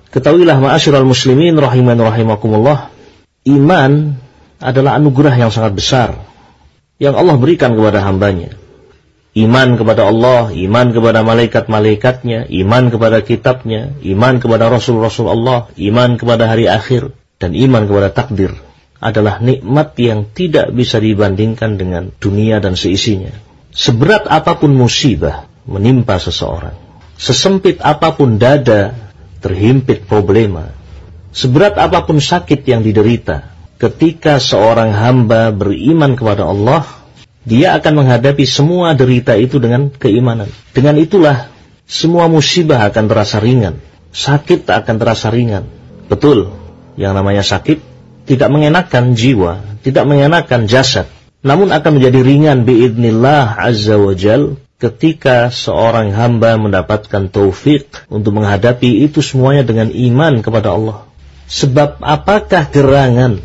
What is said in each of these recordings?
Ketahuilah ma'asyiral muslimin rahiman rahimakumullah, iman adalah anugerah yang sangat besar yang Allah berikan kepada hambanya. Iman kepada Allah, iman kepada malaikat-malaikatnya, iman kepada kitabnya, iman kepada Rasul-Rasul Allah, iman kepada hari akhir, dan iman kepada takdir adalah nikmat yang tidak bisa dibandingkan dengan dunia dan seisinya. Seberat apapun musibah menimpa seseorang, sesempit apapun dada terhimpit problema, seberat apapun sakit yang diderita, ketika seorang hamba beriman kepada Allah, dia akan menghadapi semua derita itu dengan keimanan. Dengan itulah semua musibah akan terasa ringan, sakit akan terasa ringan. Betul, yang namanya sakit tidak mengenakan jiwa, tidak mengenakan jasad, namun akan menjadi ringan biidznillah azza wa jal ketika seorang hamba mendapatkan taufik untuk menghadapi itu semuanya dengan iman kepada Allah. Sebab apakah gerangan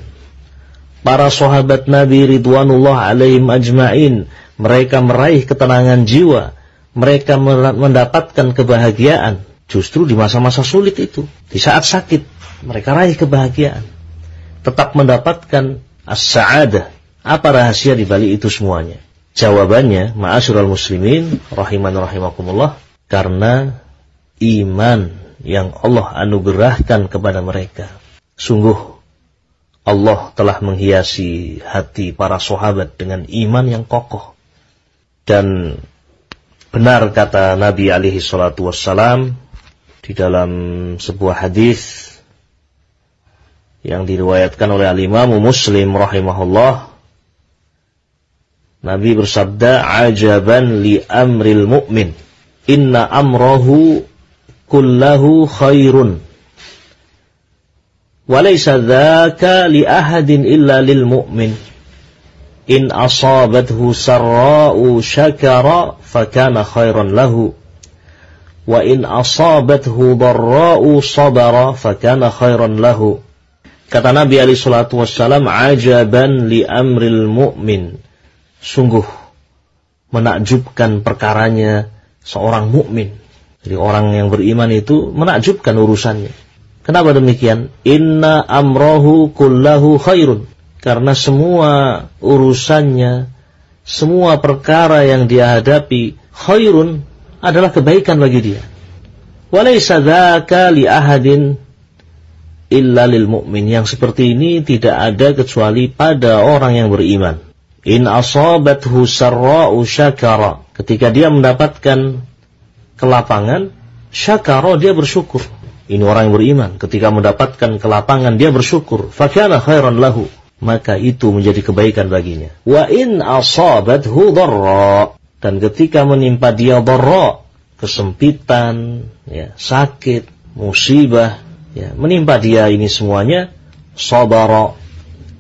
para sahabat Nabi ridwanullah alaihim ajma'in, mereka meraih ketenangan jiwa, mereka mendapatkan kebahagiaan justru di masa-masa sulit itu. Di saat sakit mereka raih kebahagiaan, tetap mendapatkan as-sa'adah. Apa rahasia di balik itu semuanya? Jawabannya, ma'asyiral muslimin rahiman rahimakumullah, karena iman yang Allah anugerahkan kepada mereka. Sungguh Allah telah menghiasi hati para sahabat dengan iman yang kokoh. Dan benar kata Nabi alaihi salatu wassalam di dalam sebuah hadis yang diriwayatkan oleh al-Imam Muslim rahimahullah, Nabi bersabda, ajaban li amril mu'min, inna amrahu kullahu khairun, walaysa dhaka li ahadin illa lil mu'min, in asabathu sarra'u syakara fakana khairan lahu, wa in asabathu dharra'u sabara fakana khairan lahu. Kata Nabi alaihi salatu wassalam, ajaban li amril mu'min, sungguh menakjubkan perkaranya seorang mukmin. Jadi orang yang beriman itu menakjubkan urusannya. Kenapa demikian? Inna amrahu kullahu khairun. Karena semua urusannya, semua perkara yang dia hadapi, khairun, adalah kebaikan bagi dia. Walaysa dzaka li ahadin illa lil mu'min. Yang seperti ini tidak ada kecuali pada orang yang beriman. In asabathu sarra'u syakara. Ketika dia mendapatkan kelapangan, syakara, dia bersyukur. Ini orang yang beriman. Ketika mendapatkan kelapangan, dia bersyukur. Fakana khairan lahu. Maka itu menjadi kebaikan baginya. Wa in asabathu dharra. Dan ketika menimpa dia dharra, kesempitan, ya, sakit, musibah, ya, menimpa dia ini semuanya, sabara,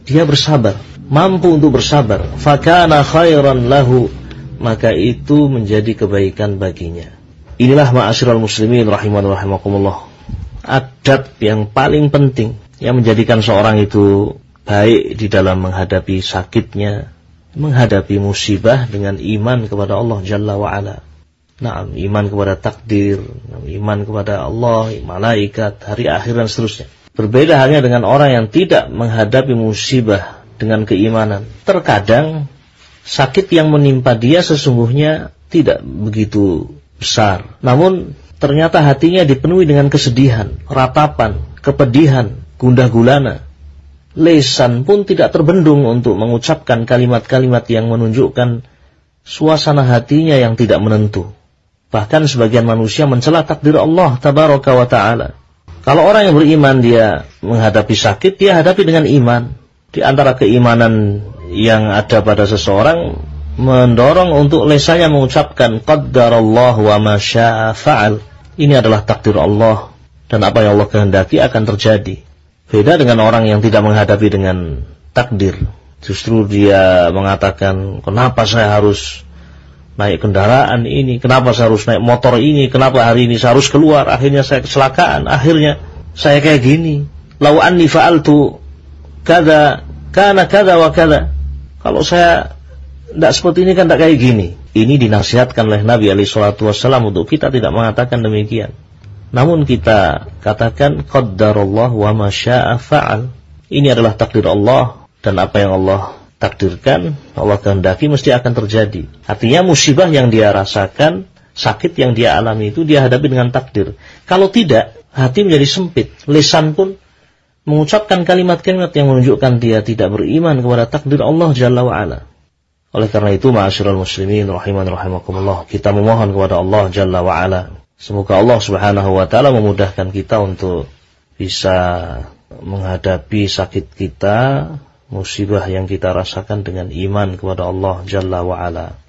dia bersabar, mampu untuk bersabar, fakana khairan lahu, maka itu menjadi kebaikan baginya. Inilah ma'asyiral muslimin rahiman rahimakumullah, adab yang paling penting yang menjadikan seorang itu baik di dalam menghadapi sakitnya, menghadapi musibah dengan iman kepada Allah Jalla wa'ala. Naam, iman kepada takdir, iman kepada Allah, malaikat, hari akhir dan seterusnya. Berbeda halnya dengan orang yang tidak menghadapi musibah dengan keimanan. Terkadang sakit yang menimpa dia sesungguhnya tidak begitu besar, namun ternyata hatinya dipenuhi dengan kesedihan, ratapan, kepedihan, gundah gulana. Lisan pun tidak terbendung untuk mengucapkan kalimat-kalimat yang menunjukkan suasana hatinya yang tidak menentu. Bahkan sebagian manusia mencela takdir Allah tabaraka wa ta'ala. Kalau orang yang beriman dia menghadapi sakit, dia hadapi dengan iman. Di antara keimanan yang ada pada seseorang mendorong untuk lisannya mengucapkan qaddarallahu wa ma syaa fa'al. Ini adalah takdir Allah, dan apa yang Allah kehendaki akan terjadi. Beda dengan orang yang tidak menghadapi dengan takdir. Justru dia mengatakan, kenapa saya harus naik kendaraan ini, kenapa saya harus naik motor ini, kenapa hari ini saya harus keluar, akhirnya saya kecelakaan, akhirnya saya kayak gini. Lau anni fa'altu kada kana kada wa kada. Kalau saya tidak seperti ini kan tidak kayak gini. Ini dinasihatkan oleh Nabi alaihi salatu wassalam untuk kita tidak mengatakan demikian. Namun kita katakan qaddarallah wa ma syaa fa'al. Ini adalah takdir Allah, dan apa yang Allah takdirkan, Allah kehendaki mesti akan terjadi. Artinya musibah yang dia rasakan, sakit yang dia alami itu dia hadapi dengan takdir. Kalau tidak, hati menjadi sempit. Lisan pun mengucapkan kalimat-kalimat yang menunjukkan dia tidak beriman kepada takdir Allah Jalla wa'ala. Oleh karena itu, ma'asyiral muslimin rahiman rahimakumullah, kita memohon kepada Allah Jalla wa'ala, semoga Allah Subhanahu wa ta'ala memudahkan kita untuk bisa menghadapi sakit kita, musibah yang kita rasakan dengan iman kepada Allah Jalla wa'ala.